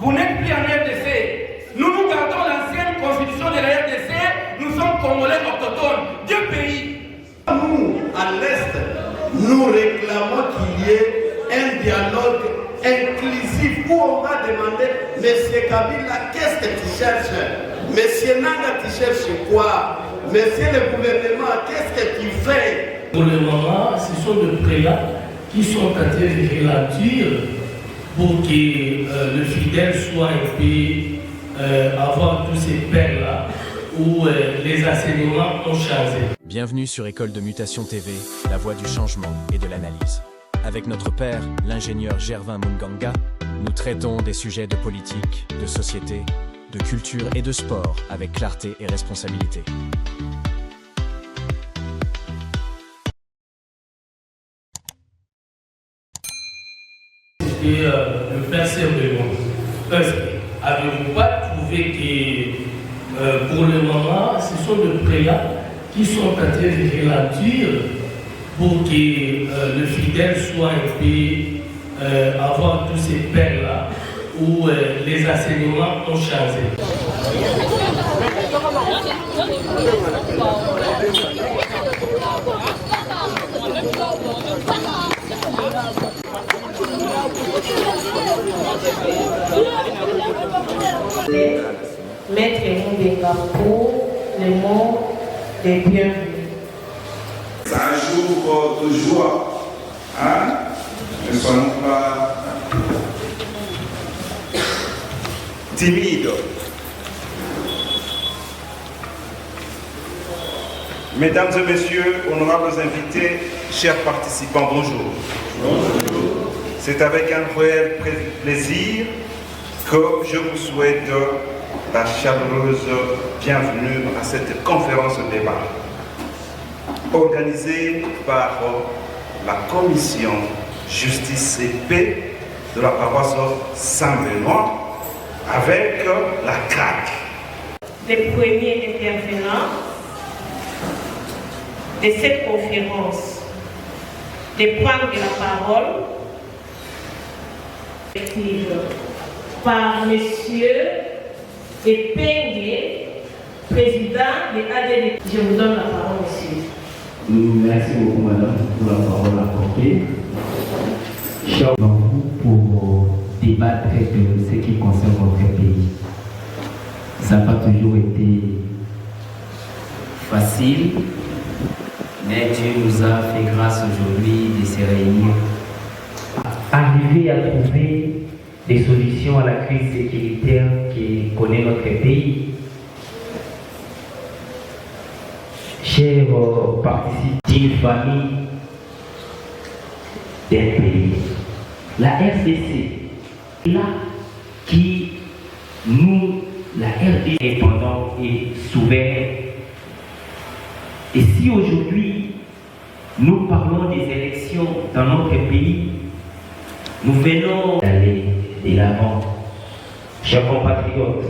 Vous n'êtes plus en RDC. Nous gardons l'ancienne constitution de la RDC. Nous sommes Congolais autochtones. Deux pays. Nous, à l'Est, nous réclamons qu'il y ait un dialogue inclusif où on va demander, Monsieur Kabila, qu'est-ce que tu cherches? Monsieur Nanga, tu cherches quoi? Monsieur le gouvernement, qu'est-ce que tu fais? Pour le moment, ce sont des préats qui sont en train de ralentir pour que le fidèle soit un peu avoir tous ces pères-là où les enseignements ont changé. Bienvenue sur École de Mutation TV, la voie du changement et de l'analyse. Avec notre père, l'ingénieur Gervin Munganga, nous traitons des sujets de politique, de société, de culture et de sport avec clarté et responsabilité. Et le père Serberon, avez-vous pas trouvé que pour le moment, ce sont des préats qui sont en train de ralentir pour que le fidèle soit un peu avoir tous ces pères-là où les enseignements ont changé. Maître Moubenga pour le mot des bienvenus. C'est un jour de joie. Hein? Ne soyons pas timides. Mesdames et messieurs, honorables invités, chers participants, bonjour. Bonjour. C'est avec un réel plaisir que je vous souhaite la chaleureuse bienvenue à cette conférence de débat organisée par la commission Justice et Paix de la paroisse Saint-Benoît avec la CRAC. Les premiers intervenants de cette conférence de prendre la parole par Monsieur Epenge, président de ADD. Je vous donne la parole, monsieur. Merci beaucoup, madame, pour la parole apportée. Cher vous pour débattre de ce qui concerne votre pays. Ça n'a pas toujours été facile, mais Dieu nous a fait grâce aujourd'hui de se réunir. Arriver à trouver des solutions à la crise sécuritaire qui connaît notre pays. Chers participants d'une famille, d'un pays, la RDC, là qui nous, la RDC, indépendante et souveraine. Et si aujourd'hui nous parlons des élections dans notre pays, nous venons d'aller de l'avant. Chers compatriotes,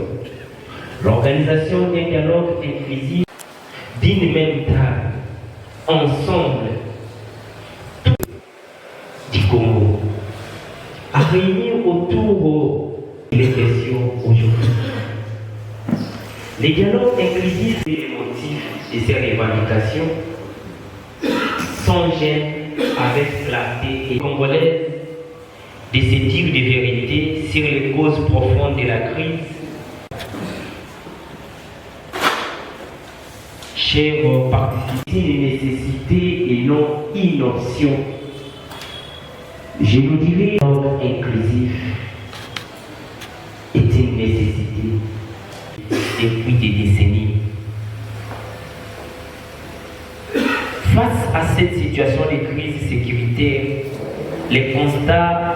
l'organisation d'un dialogue inclusif d'une même table, ensemble, du Congo, à réunir autour des questions aujourd'hui. Les dialogues inclusifs et les motifs de ces revendications sont gênés avec clarté et congolaise de se dire de vérité sur les causes profondes de la crise. Chers participants, une nécessité et non une option. Je vous dirais que l'ordre inclusif est une nécessité depuis des décennies. Face à cette situation de crise sécuritaire, les constats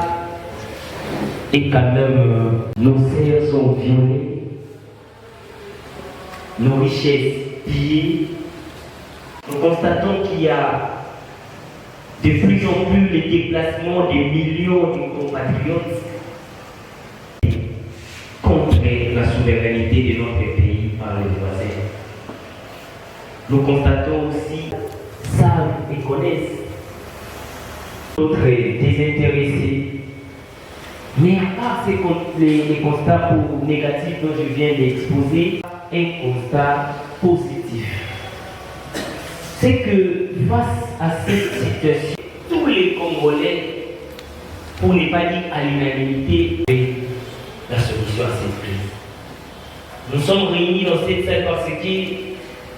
est quand même nos serres sont violées, nos richesses pillées. Nous constatons qu'il y a de plus en plus les déplacements de millions de compatriotes contre la souveraineté de notre pays par les voisins. Nous constatons aussi, savent et connaissent notre désintéressé Mais à part les constats négatifs dont je viens d'exposer, un constat positif. C'est que face à cette situation, tous les Congolais, pour ne pas dire à l'unanimité, la solution à cette crise. Nous sommes réunis dans cette salle parce que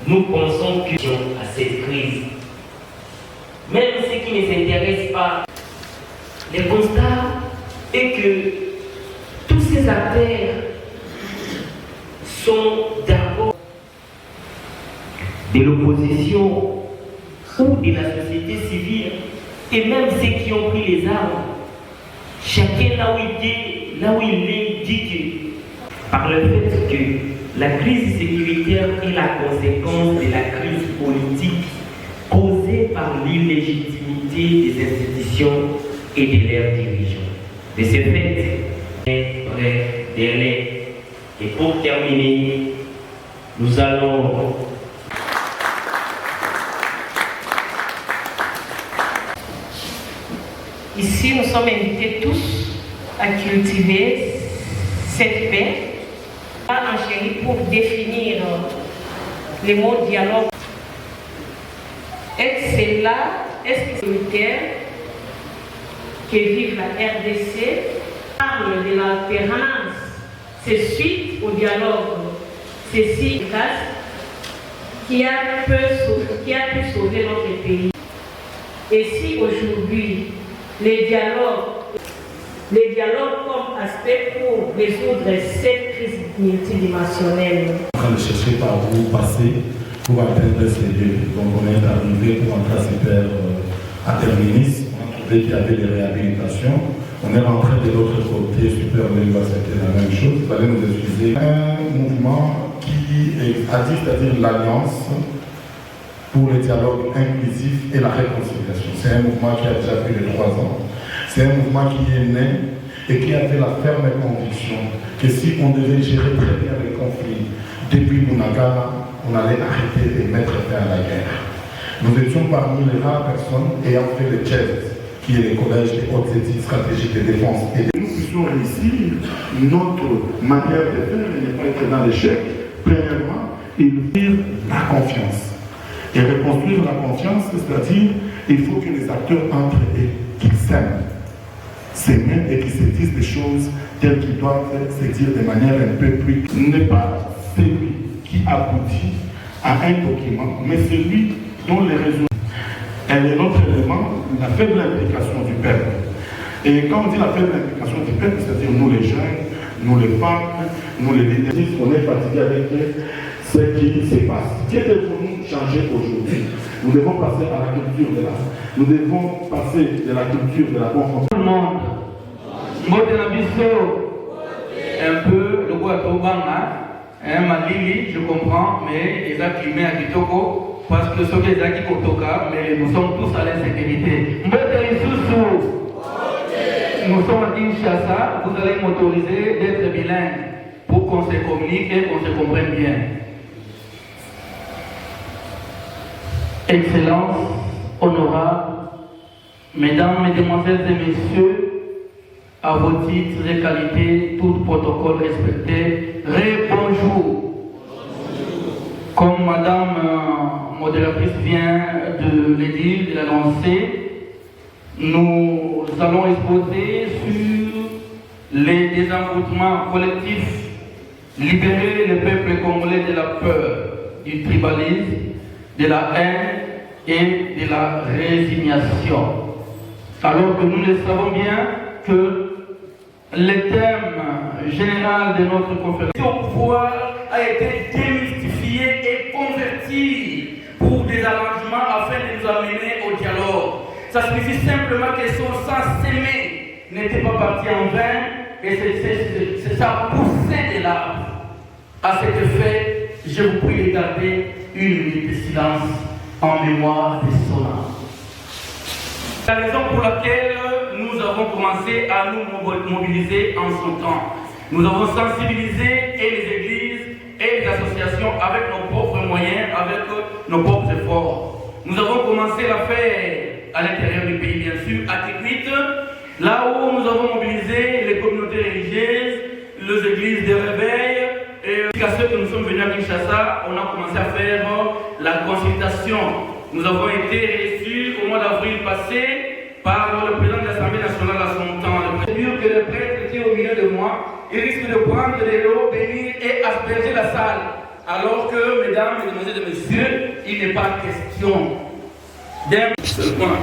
nous pensons que à cette crise. Même ce qui ne s'intéresse pas, le constat est que tous ces acteurs sont d'abord de l'opposition ou de la société civile, et même ceux qui ont pris les armes. Chacun là où il est dit que par le fait que la crise sécuritaire est la conséquence de la crise politique causée par l'illégitimité des institutions et de leurs dirigeants. De ce fait, et pour terminer, nous allons ici, nous sommes invités tous à cultiver cette paix, à enchérir pour définir les mots dialogue. Est-ce là, est-ce que que vive la RDC parle de l'alternance, c'est suite au dialogue, c'est si efficace qui a pu sauver notre pays. Et si aujourd'hui les dialogues comme aspect pour résoudre cette crise multidimensionnelle. On est en train de chercher par où passer pour atteindre ces lieux. Donc on est arrivé pour entrer à cette terre à Terminis. On a trouvé qu'il y avait des réhabilitations. On est rentré de l'autre côté, Super Melu va c'était la même chose. Il fallait nous utiliser un mouvement qui a dit, c'est-à-dire l'Alliance pour le dialogue inclusif et la réconciliation. C'est un mouvement qui a déjà plus de 3 ans. C'est un mouvement qui est né et qui avait la ferme conviction que si on devait gérer très bien les conflits depuis Bunagana, on allait arrêter de mettre fin à la guerre. Nous étions parmi les rares personnes ayant fait le CHED, qui est le collège des hautes études stratégiques de défense. Et nous puissions réussir notre manière de faire et ne pas être dans l'échec. Premièrement, élever la confiance. Et reconstruire la confiance, c'est-à-dire il faut que les acteurs entrent et qu'ils s'aiment et qu'ils se disent des choses telles qu'ils doivent se dire de manière un peu plus. N'est pas celui qui aboutit à un document, mais celui dont les résultats. Elle est notre élément, la faible implication du peuple. Et quand on dit la faible implication du peuple, c'est-à-dire nous les jeunes, nous les femmes, nous les leaders, on est fatigué avec ce qui se passe. Qu'est-ce que nous changer aujourd'hui? Nous devons passer à la culture de l'art. Nous devons passer de la culture de la confrontation. Tout le monde, un peu le Guatomanga, Malili, je comprends, mais ils ont climé à Kitoko parce que ceux qui ont Kotoka, mais nous sommes tous à l'insécurité. Nous sommes à Kinshasa, vous allez m'autoriser d'être bilingue pour qu'on se communique et qu'on se comprenne bien. Excellences, honorables, mesdames, mesdemoiselles et messieurs, à vos titres et qualités, tout protocole respecté, bonjour. Comme madame modératrice vient de le dire, de l'annoncer, nous allons exposer sur les désenvoûtements collectifs, libérer le peuple congolais de la peur, du tribalisme, de la haine et de la résignation. Alors que nous le savons bien que le thème général de notre conférence au pouvoir a été démystifié et converti pour des arrangements afin de nous amener au dialogue. Ça signifie simplement que son sang s'aimer n'était pas parti en vain et c'est ça poussé de l'arbre. À cet effet, je vous prie de garder une minute de silence en mémoire de son âme. La raison pour laquelle nous avons commencé à nous mobiliser en son temps. Nous avons sensibilisé et les églises et les associations avec nos propres moyens, avec nos propres efforts. Nous avons commencé l'affaire à l'intérieur du pays, bien sûr, à Tikrit, Là où nous avons mobilisé les communautés religieuses, les églises de réveil, et jusqu'à ce que nous sommes venus à Kinshasa, on a commencé à faire la consultation. Nous avons été reçus au mois d'avril passé par le président de l'Assemblée nationale à son temps. Le que le prêtre était au milieu de moi, il risque de prendre de l'eau, venir et asperger la salle. Alors que, mesdames, mesdemoiselles et messieurs, il n'est pas question d'un seul point.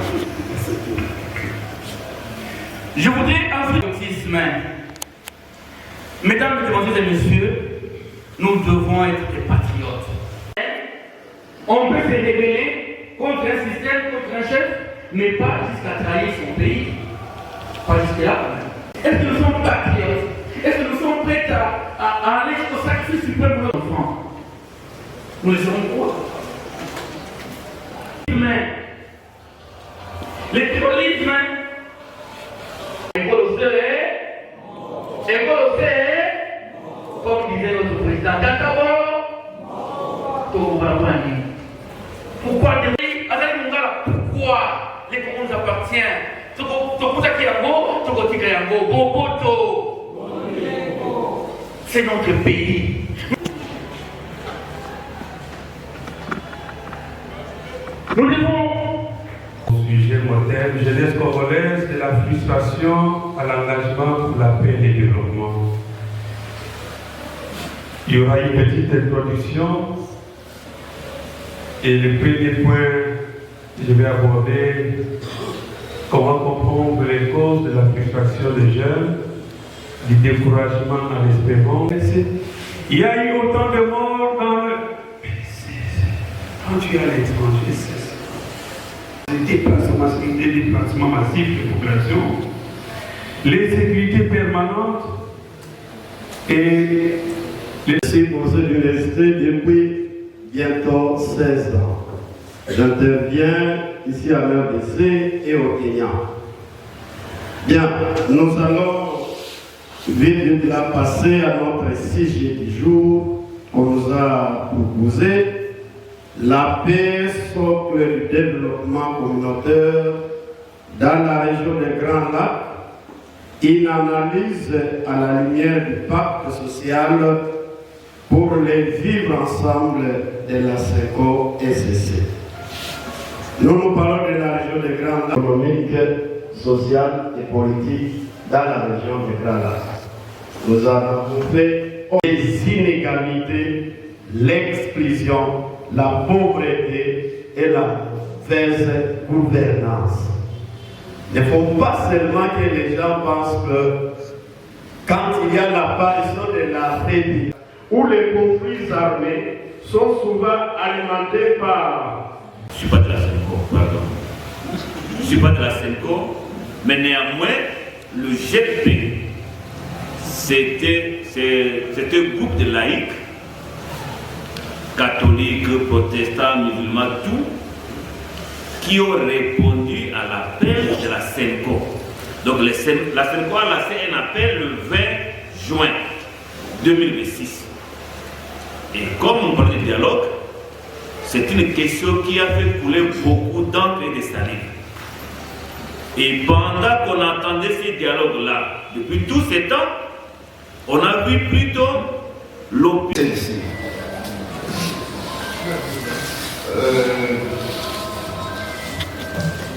Je voudrais ensuite l'autisme. Mesdames, mesdemoiselles et messieurs, nous devons être des patriotes. On peut se rébeller contre un système, contre un chef, mais pas jusqu'à trahir son pays. Pas jusque-là. Est-ce que nous sommes patriotes? Est-ce que nous sommes prêts à aller au sacrifice suprême pour nos enfants? Nous le serons quoi? Les terrorismes, comme disait notre président, pourquoi pourquoi les Congos nous appartiennent? C'est notre pays. Nous devons. Au sujet moderne, jeunesse congolaise, de la frustration à l'engagement pour la paix et le développement. Il y aura une petite introduction et le premier point que je vais aborder, comment comprendre les causes de la frustration des jeunes, du découragement à l'espérance. Il y a eu autant de morts dans le... Quand tu es à l'étranger, c'est des déplacements massifs de population, l'insécurité permanente et Merci pour ce de rester depuis bientôt 16 ans. J'interviens ici à l'RDC et au Kenya. Bien, nous allons vite de la passer à notre sujet du jour qu'on nous a proposé. La paix, socle du développement communautaire dans la région des Grands Lacs, une analyse à la lumière du pacte social pour les vivre ensemble de la SECO-SCC. Nous parlons de la région des Grands Lacs, économique, sociale et politique dans la région des Grands Lacs. Nous avons fait les inégalités, l'exclusion, la pauvreté et la mauvaise gouvernance. Il ne faut pas seulement que les gens pensent que quand il y a l'apparition de la République, où les conflits armés sont souvent alimentés par... Je ne suis pas de la SENCO, pardon. Je ne suis pas de la SENCO, mais néanmoins, le GP, c'était un groupe de laïcs, catholiques, protestants, musulmans, tout, qui ont répondu à l'appel de la SENCO. Donc la SENCO a lancé un appel le 20 juin 2006. Et comme on parle de dialogue, c'est une question qui a fait couler beaucoup d'encre et de salive. Et pendant qu'on entendait ces dialogues-là, depuis tous ces temps, on a vu plutôt l'opinion.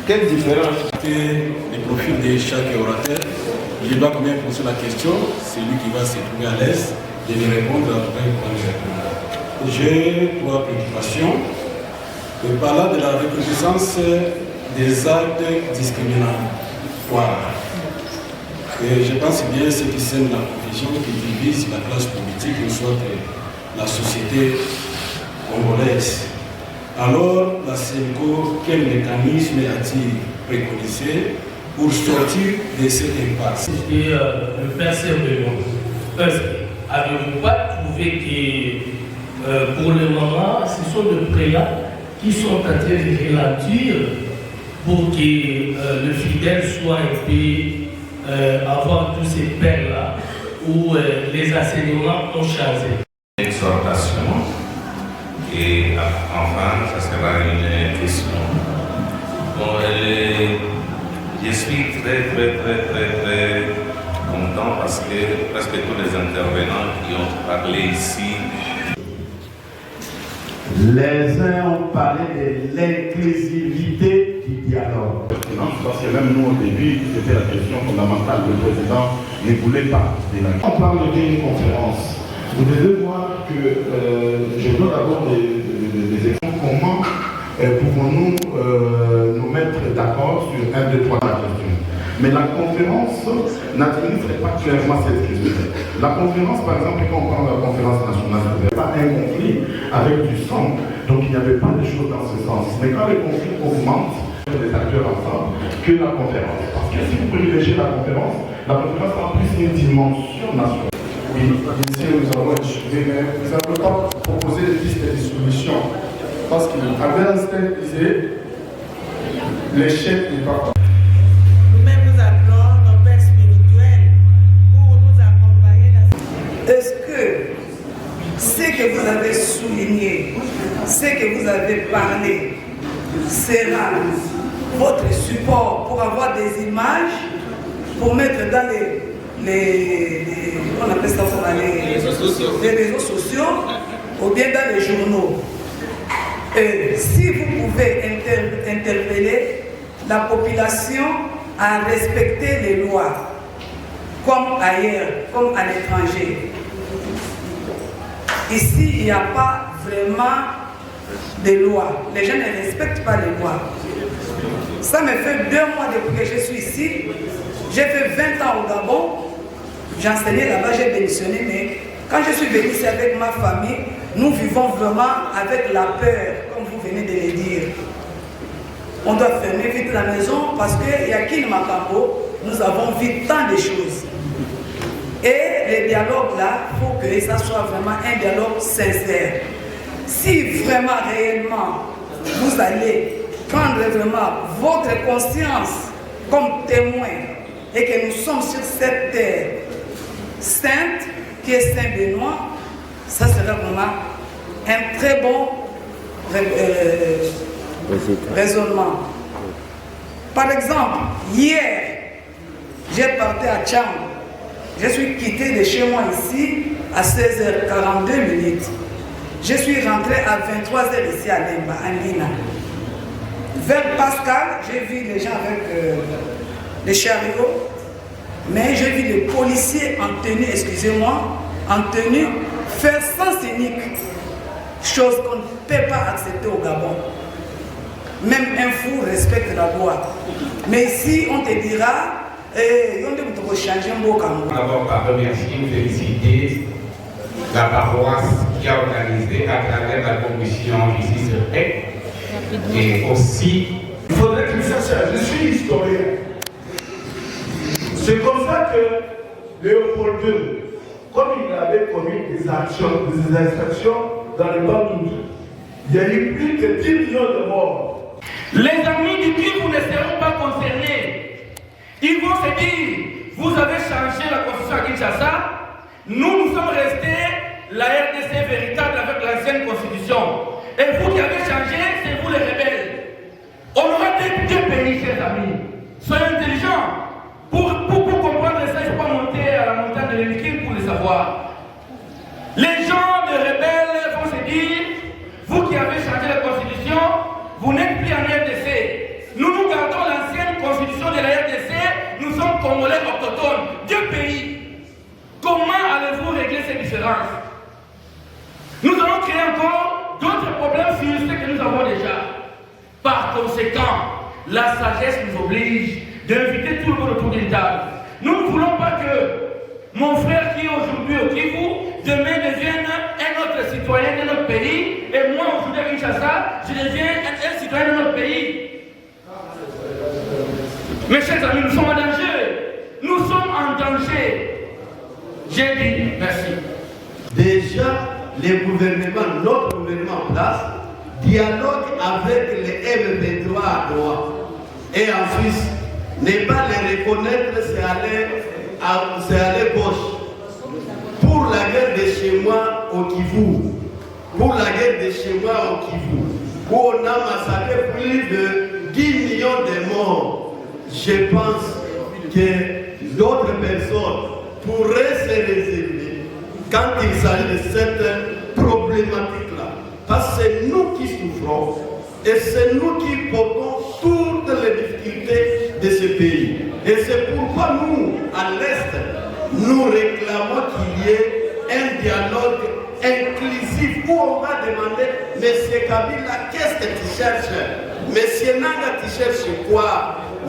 Quelle différence les profils de chaque orateur? Je dois quand même poser la question, c'est lui qui va se trouver à l'aise de lui répondre après prendre les réponses. J'ai trois préoccupations. Par là de la reconnaissance des actes discriminatoires. Et je pense bien ce qui sème la confusion, qui divise la classe politique, ou soit la société congolaise. Alors, la SENCO, quel mécanisme a-t-il préconisé pour sortir de cette impasse? Et le père Serberon, avez-vous pas trouvé que pour le moment, ce sont les prières qui sont en train de ralentir pour que le fidèle soit un peu avoir tous ces peines-là où les enseignements ont changé? Exhortation. Et enfin, ça sera une question. Bon, Je suis très content parce que presque tous les intervenants qui ont parlé ici. Les uns ont parlé de l'inclusivité du dialogue. Parce que même nous au début, c'était la question fondamentale. Le président ne voulait pas. On parle d'une conférence. Vous devez voir que je donne d'abord des exemples. Comment pouvons-nous nous mettre d'accord sur 1, 2, 3 questions. Mais la conférence n'administre pas clairement cette question. La conférence, par exemple, quand on parle de la conférence nationale, il n'y avait pas un conflit avec du sang, donc il n'y avait pas de choses dans ce sens. Mais quand les conflits augmentent, les acteurs ensemble, que la conférence. Parce que si vous privilégiez la conférence a plus une dimension nationale. Oui, ici nous avons échoué, mais nous n'avons pas proposé des pistes de dissolution. Parce qu'Albert Einstein disait, l'échec n'est pas. Nous-mêmes nous appelons nos pères spirituels pour nous accompagner dans. Est-ce que ce que vous avez souligné, ce que vous avez parlé, sera votre support pour avoir des images, pour mettre dans on appelle ça les réseaux sociaux ou bien dans les journaux. Si vous pouvez interpeller la population à respecter les lois, comme ailleurs, comme à l'étranger. Ici, il n'y a pas vraiment de lois. Les gens ne respectent pas les lois. Ça me fait 2 mois depuis que je suis ici. J'ai fait 20 ans au Gabon. J'enseignais là-bas, j'ai démissionné, mais quand je suis venu ici avec ma famille, nous vivons vraiment avec la peur, comme vous venez de le dire. On doit fermer vite la maison parce qu'il y a Kin Makambo, nous avons vu tant de choses. Et le dialogue là, il faut que ça soit vraiment un dialogue sincère. Si vraiment, réellement, vous allez prendre vraiment votre conscience comme témoin et que nous sommes sur cette terre sainte qui est Saint-Benoît, ça sera vraiment un très bon raisonnement. Par exemple, hier, j'ai parti à Tchang. Je suis quitté de chez moi ici à 16h42. Je suis rentré à 23h ici à Lemba, en Guinée. Vers Pascal, j'ai vu les gens avec les chariots, mais j'ai vu les policiers en tenue, excusez-moi, en tenue, faire sens unique, chose qu'on ne peut pas accepter au Gabon. Même un fou respecte la loi. Mais ici, on te dira, on changer un beau Cameroun. D'abord, par remercier ou féliciter la paroisse qui a organisé à travers la commission ici sur Tech. Et aussi, il faudrait qu'il sache, je suis historien. C'est comme ça que Léopold II, comme il avait commis des actions, des infractions dans le Bandundu, il y a eu plus que 10 millions de morts. Les amis du Kivu ne seront pas concernés. Ils vont se dire, vous avez changé la constitution à Kinshasa, nous sommes restés la RDC véritable avec l'ancienne constitution. Et vous qui avez changé, c'est vous les rebelles. On aura deux pays, chers amis. Soyez intelligents. Pour comprendre ça, il ne faut pas monter à la montagne de l'Elkin pour le savoir. Les gens de rebelles vont se dire, vous qui avez changé la constitution, vous n'êtes plus en RDC. Nous gardons l'ancienne constitution de la RDC, nous sommes Congolais autochtones, 2 pays. Comment allez-vous régler ces différences? Nous allons créer encore d'autres problèmes sur ce que nous avons déjà. Par conséquent, la sagesse nous oblige d'inviter tout le monde autour d'une table. Nous ne voulons pas que mon frère qui est aujourd'hui au Kivu, demain devienne un autre citoyen de notre pays, et moi aujourd'hui à Kinshasa, je deviens un citoyen de notre pays. Mes chers amis, nous sommes en danger. Nous sommes en danger. J'ai dit merci. Déjà, le gouvernement, notre gouvernement en place, dialogue avec les M23 à droite et en Suisse. Ne pas les reconnaître, c'est aller gauche. Pour la guerre de chez moi au Kivu, pour la guerre de chez moi au Kivu, où on a massacré plus de 10 millions de morts, je pense que d'autres personnes pourraient se réserver quand il s'agit de cette problématique-là. Parce que c'est nous qui souffrons et c'est nous qui portons toutes les difficultés de ce pays. Et c'est pourquoi nous, à l'Est, nous réclamons qu'il y ait un dialogue inclusif où on va demander « Monsieur Kabila, qu'est-ce que tu cherches? Monsieur Nanga, tu cherches quoi?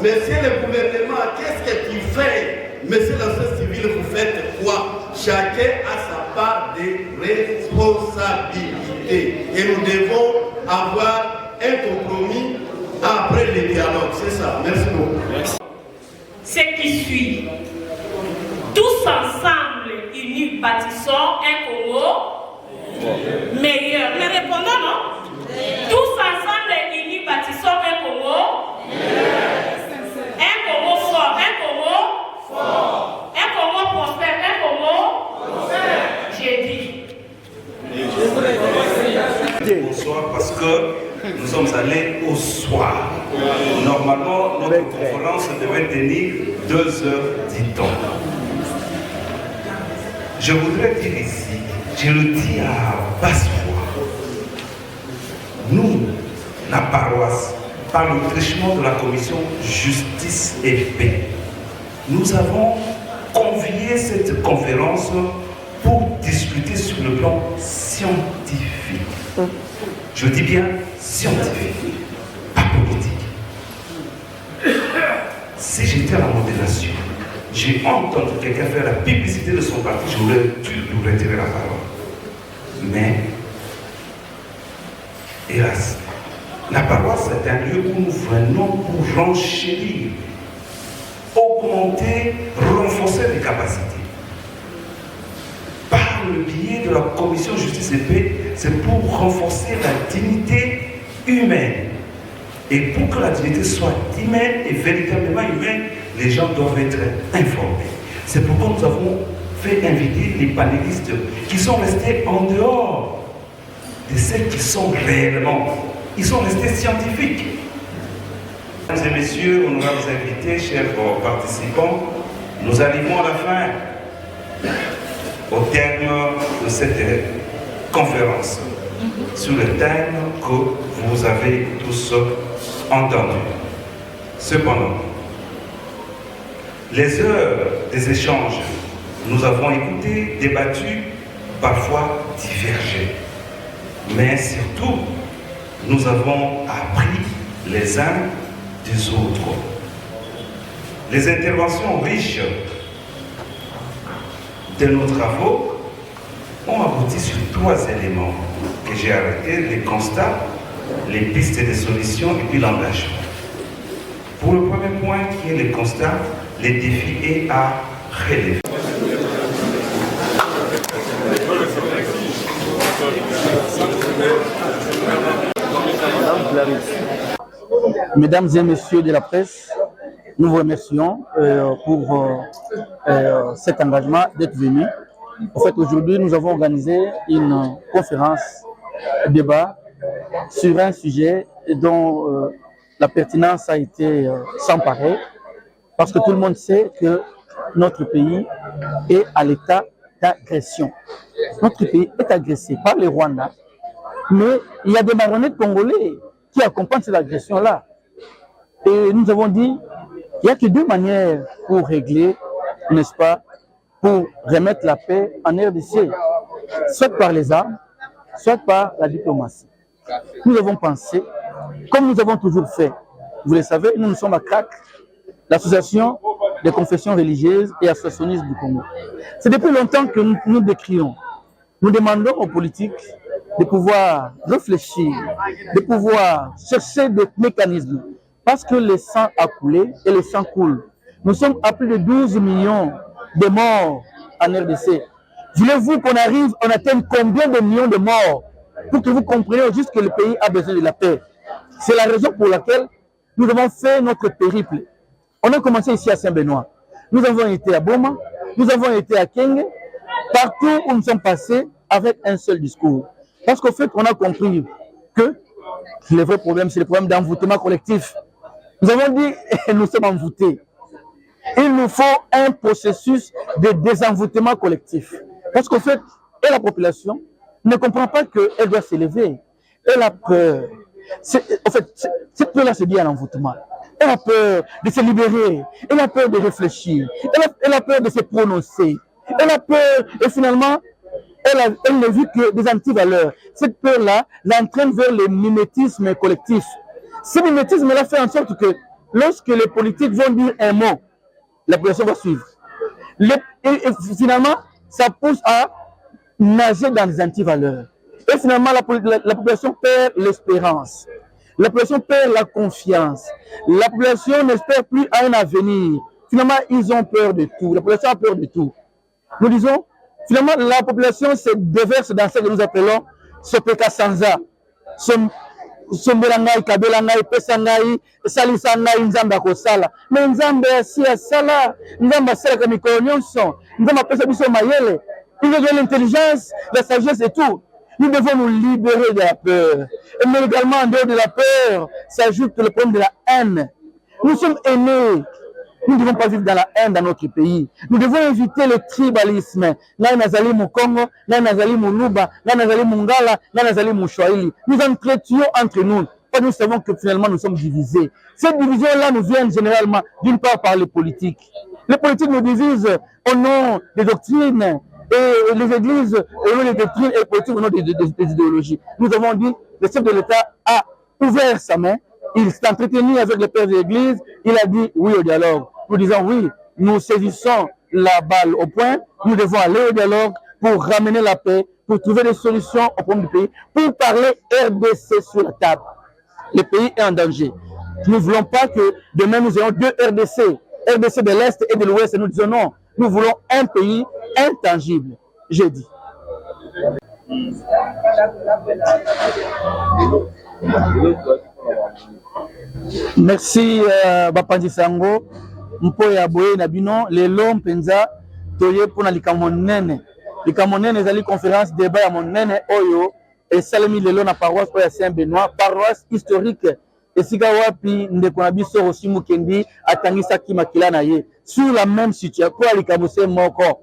Monsieur le gouvernement, qu'est-ce que tu fais? Monsieur la société civile, vous faites quoi ?» Chacun a sa part de responsabilité. Et nous devons avoir un compromis après le dialogue. C'est ça. Merci beaucoup. Merci. Ce qui suit. Tous ensemble, unis, bâtissons un Congo meilleur. Mais répondons, non? Tous ensemble, unis, bâtissons un Congo fort, un Congo prospère, un Congo j'ai dit. Bonsoir, parce que nous sommes allés au soir. Normalement, notre conférence devait tenir 2 heures, dit-on. Je voudrais dire ici, je le dis à basse voix, nous, la paroisse, par le truchement de la commission justice et paix, nous avons convié cette conférence pour discuter sur le plan scientifique. Je dis bien scientifique, pas politique. Si j'étais à la modération, j'ai entendu quelqu'un faire la publicité de son parti, j'aurais dû lui retirer la parole. Mais, hélas, la paroisse est un lieu où nous venons pour renchérir, augmenter, renforcer les capacités. Par le biais de la commission justice et paix, c'est pour renforcer la dignité humaine. Et pour que la dignité soit humaine et véritablement humaine, les gens doivent être informés. C'est pourquoi nous avons fait inviter les panélistes qui sont restés en dehors de ceux qui sont réellement. Ils sont restés scientifiques. Mesdames et messieurs, honorables invités, chers participants, nous arrivons à la fin, au terme de cette conférence, sur le thème que vous avez tous entendu. Cependant, les heures des échanges, nous avons écouté, débattu, parfois divergé. Mais surtout, nous avons appris les uns des autres. Les interventions riches de nos travaux ont abouti sur 3 éléments que j'ai arrêtés: les constats, les pistes de solutions et puis l'engagement. Pour le premier point qui est le constat, les défis et à relever. Mesdames et messieurs de la presse, nous vous remercions pour cet engagement d'être venus. En fait, aujourd'hui, nous avons organisé une conférence débat sur un sujet dont la pertinence a été sans pareil, parce que tout le monde sait que notre pays est à l'état d'agression. Notre pays est agressé par le Rwanda, mais il y a des marionnettes congolais qui accompagnent cette agression-là. Et nous avons dit, il n'y a que 2 manières pour régler, n'est-ce pas, pour remettre la paix en RDC, soit par les armes, soit par la diplomatie. Nous avons pensé, comme nous avons toujours fait, vous le savez, nous sommes à CRAC, l'association des confessions religieuses et associationnistes du Congo. C'est depuis longtemps que nous décrions. Nous demandons aux politiques de pouvoir réfléchir, de pouvoir chercher des mécanismes, parce que le sang a coulé et le sang coule. Nous sommes à plus de 12 millions de morts en RDC. Voulez-vous qu'on arrive, on atteigne combien de millions de morts pour que vous compreniez juste que le pays a besoin de la paix? C'est la raison pour laquelle nous avons fait notre périple. On a commencé ici à Saint-Benoît. Nous avons été à Boma, nous avons été à Kenge, partout où nous sommes passés avec un seul discours. Parce qu'au fait, on a compris que le vrai problème, c'est le problème d'envoûtement collectif. Nous avons dit, nous sommes envoûtés. Il nous faut un processus de désenvoûtement collectif. Parce qu'en fait, et la population ne comprend pas qu'elle doit s'élever. Elle a peur. En fait, cette peur-là, c'est lié à l'envoûtement. Elle a peur de se libérer. Elle a peur de réfléchir. Elle a peur de se prononcer. Elle a peur, et finalement, elle ne vit que des antivaleurs. Cette peur-là l'entraîne vers le mimétisme collectif. Ce mimétisme-là fait en sorte que lorsque les politiques vont dire un mot, la population va suivre. Et finalement, ça pousse à nager dans des antivaleurs. Et finalement, la population perd l'espérance. La population perd la confiance. La population n'espère plus à un avenir. Finalement, ils ont peur de tout. La population a peur de tout. Nous disons, finalement, la population se déverse dans ce que nous appelons ce péka sanza. Sombelangai, kabelangai, pesangai, salisangai, nzamba kosala. Mais nzamba si asala, nzamba sala comme ikonionso, nzamba pesa biso mayele. Il y a l'intelligence, la sagesse et tout. Nous devons nous libérer de la peur. Mais également, en dehors de la peur, s'ajoute le problème de la haine. Nous sommes aînés. Nous ne devons pas vivre dans la haine dans notre pays. Nous devons éviter le tribalisme. Là, nazali mu Congo, là, nazali mu Luba, là, nazali mu Ngala, là, nazali mu Swahili. Nous entretions entre nous. Nous savons que finalement, nous sommes divisés. Cette division-là nous vient généralement, d'une part, par les politiques. Les politiques nous divisent au nom des doctrines. Et les églises, au nom des doctrines, et les politiques, au nom des idéologies. Nous avons dit, le chef de l'État a ouvert sa main. Il s'est entretenu avec les pères de l'Église. Il a dit oui au dialogue. Nous disons oui, nous saisissons la balle au point. Nous devons aller au dialogue pour ramener la paix, pour trouver des solutions au problème du pays, pour parler RDC sur la table. Le pays est en danger. Nous ne voulons pas que demain nous ayons deux RDC, RDC de l'Est et de l'Ouest. Nous disons non, nous voulons un pays intangible. J'ai dit. Merci Bapanji Sango mpo ya boye na bino lelo mpenza toye pona likambo nene ezali conférence débat ya monene oyo esalemi lelo na paroisse oyo ya Saint-Benoît, paroisse historique esika wapi ndeko na biso Rosi Mukendi atangisaki makila na ye sur la même situation kwa likambo se moko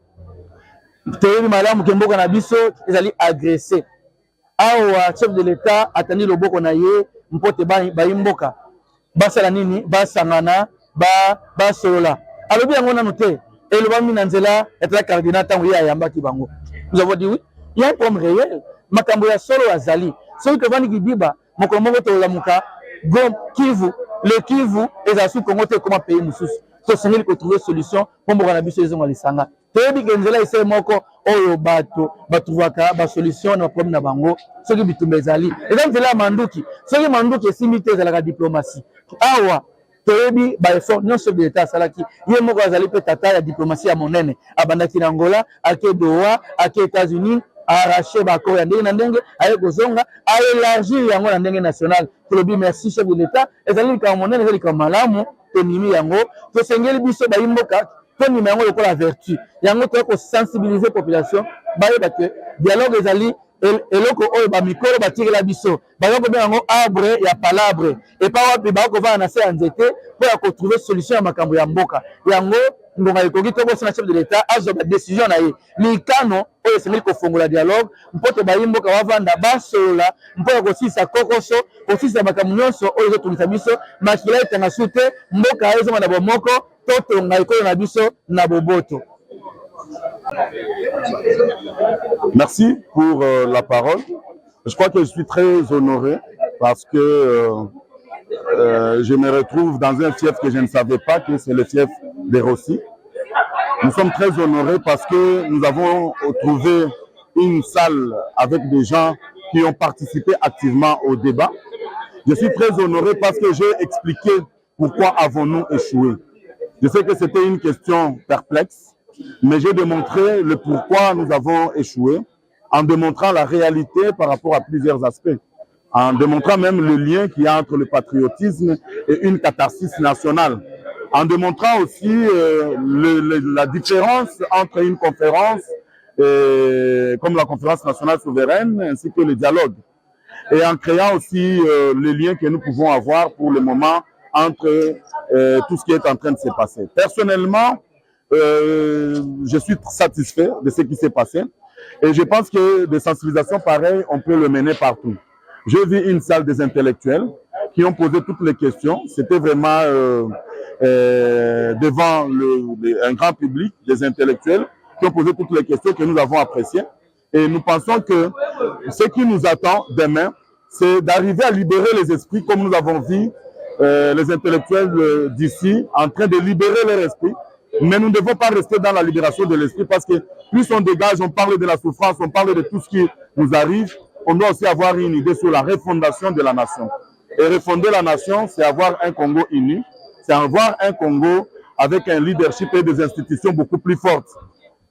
toyebi malamu kemboka na biso ezali agressé awa chef de l'État atandi loboko na ye mpote bayimboka basala nini basangana basolola alobi yango nanu te elobami na nzela etala cardinal ntango ye ayambaki bango. Nous avons dit oui, il y a un problème réel. Makambo ya solo azali soki tovandi kidiba mokolo moko tolamuka Gom Kivu, le Kivu ezala su Congo te ekoma pays mosusu tosengeli kotrouve solution mpo mboka na biso ezonga lisanga toyebi ke nzela ese moko oyo bato batrouvaka basolution na problème na bango soki bitumba ezali eza nzela ya manduki soki manduki esimbi te ezalaka diplomatie awa toyebi baeffort nyonso chef de l'État asalaki ye moko azali mpe tata ya diplomatie ya monene abandaki na Angola ake Doha ake États-Unis arraché bakoro ya ndenge na ndenge aye kozonga aélargir yango na ndenge national tolobi merci chef de l'État ezali likambo monene ezali likambo malamu tonimi yango tosengeli biso bayimboka tonima yango lokola vertu yango toya kosensibiliser population bayeba ke dialogue ezali eloko oyo bamikolo batikela biso baza kobenga yango arbre ya palabre epa wapi bakovanda na se ya nzete mpo ya kotrouve solution ya makambo ya mboka yango ngonga ekoki tokosana chef de l'État azwa badécision na ye likano oyo esengeli kofongola dialogue mpo te bayimboka bavanda basolola mpo ya kosilisa kokoso kosilisa makambo nyonso oyo ezotungisa biso makila etanga su te mboka ezonga na bomoko totonga ekolo na biso na boboto. Merci pour la parole. Je crois que je suis très honoré parce que je me retrouve dans un fief que je ne savais pas que c'est le fief des Rossi. Nous sommes très honorés parce que nous avons trouvé une salle avec des gens qui ont participé activement au débat. Je suis très honoré parce que j'ai expliqué pourquoi avons-nous échoué. Je sais que c'était une question perplexe, mais j'ai démontré le pourquoi nous avons échoué, en démontrant la réalité par rapport à plusieurs aspects, en démontrant même le lien qu'il y a entre le patriotisme et une catharsis nationale, en démontrant aussi la différence entre une conférence comme la conférence nationale souveraine ainsi que le dialogue, et en créant aussi le lien que nous pouvons avoir pour le moment entre tout ce qui est en train de se passer. Personnellement, je suis satisfait de ce qui s'est passé et je pense que des sensibilisations pareilles, on peut le mener partout. J'ai vu une salle des intellectuels qui ont posé toutes les questions. C'était vraiment devant un grand public, des intellectuels qui ont posé toutes les questions que nous avons appréciées. Et nous pensons que ce qui nous attend demain, c'est d'arriver à libérer les esprits comme nous avons vu les intellectuels d'ici en train de libérer leur esprit. Mais nous ne devons pas rester dans la libération de l'esprit parce que plus on dégage, on parle de la souffrance, on parle de tout ce qui nous arrive, on doit aussi avoir une idée sur la refondation de la nation. Et refonder la nation, c'est avoir un Congo uni, c'est avoir un Congo avec un leadership et des institutions beaucoup plus fortes.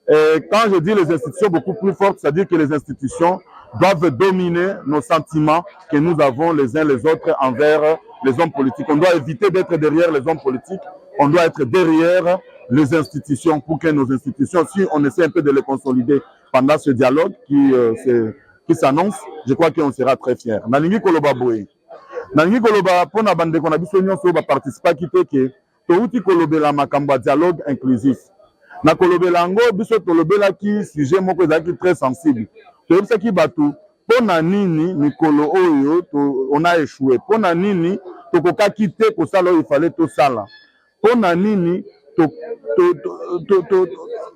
Et quand je dis les institutions beaucoup plus fortes, c'est-à-dire que les institutions doivent dominer nos sentiments que nous avons les uns les autres envers les hommes politiques. On doit éviter d'être derrière les hommes politiques, on doit être derrière les institutions pour que nos institutions, si on essaie un peu de les consolider pendant ce dialogue qui s'annonce, je crois qu'on sera très fiers. Nalingi Koloba Boye. Nalingi Koloba, pour na bande qu'on a biso nyonso ba participer kite ke touti kolobela makambo dialogue inclusif. Na kolobela ngo biso tolobela ki sujet moko ezaki très sensible. Toyebisa ki batu pona nini mikolo oyo on a échoué. Pona nini tokoka kite kosala oyo fallait to sala. Pona nini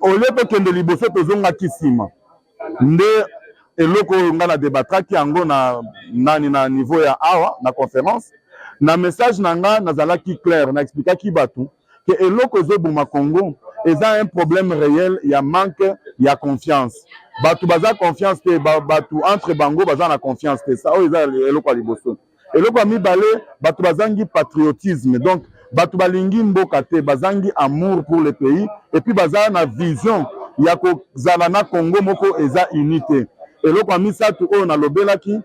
ole tokende liboso tozonga kisima. Nde eloko nga na debatraki yango na niveau ya awa na conférence na message nanga nazalaki clair na expliquaki batu que eloko ezobuma Congo eza un problème réel ya manque ya confiance batu baza confiance te batu entre bango baza na confiance te ça o eza eloko ya liboso eloko ya mibale batu bazangi patriotisme donc batu balingi mboka te bazangi amour pour le pays et puis baza na vision ya kozala na Congo moko eza unité. Eloko misatu oyo nalobelaki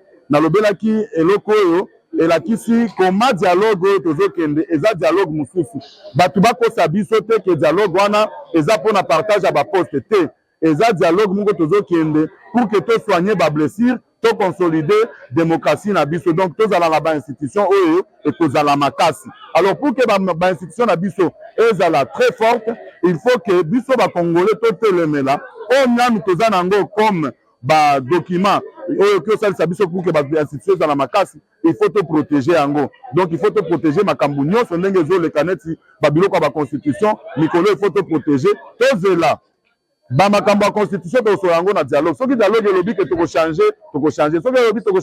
eloko oyo elakisi koma dialogue oyo tozokende eza dialogue mosusu bato bakosa biso te ke dialogue wana eza mpona partage ya baposte te eza dialogue moko tozokende pour que tosoigne bablessure toconsolide démocratie na biso donc tozala na bainstitution oyo ekozala makasi. Alors pour que bainstitution na biso ezala très forte il faut que biso bakongolais totelemela oyo nanu toza nango comme ba document oyo que ça biso pour que ba institution za la makasi il faut te protéger yango donc il faut te protéger makambu nyonso ndenge zo le kaneti ba biloko ba constitution mikolo il faut te protéger tozela ba makambu ya constitution to so yango na dialogue soki dialogue elobi ke toko changer soki elobi toko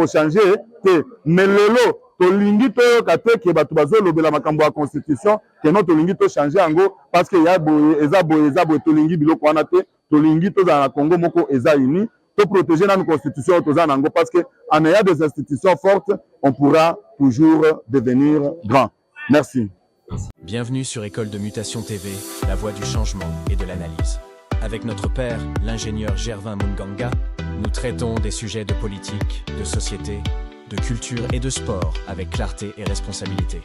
changer te mais lelo tolingi toyoka te ke bato bazolobela makambo ya constitution ke no tolingi to changer yango parce que ya boye eza boye tolingi biloko wana te tolingi tozala na Congo moko eza uni to protéger na constitution tozala nango parce que en ayant des institutions fortes on pourra toujours devenir grand. Merci. Bienvenue sur École de Mutation TV, la voie du changement et de l'analyse. Avec notre père, l'ingénieur Gervin Munganga, nous traitons des sujets de politique, de société, de culture et de sport avec clarté et responsabilité.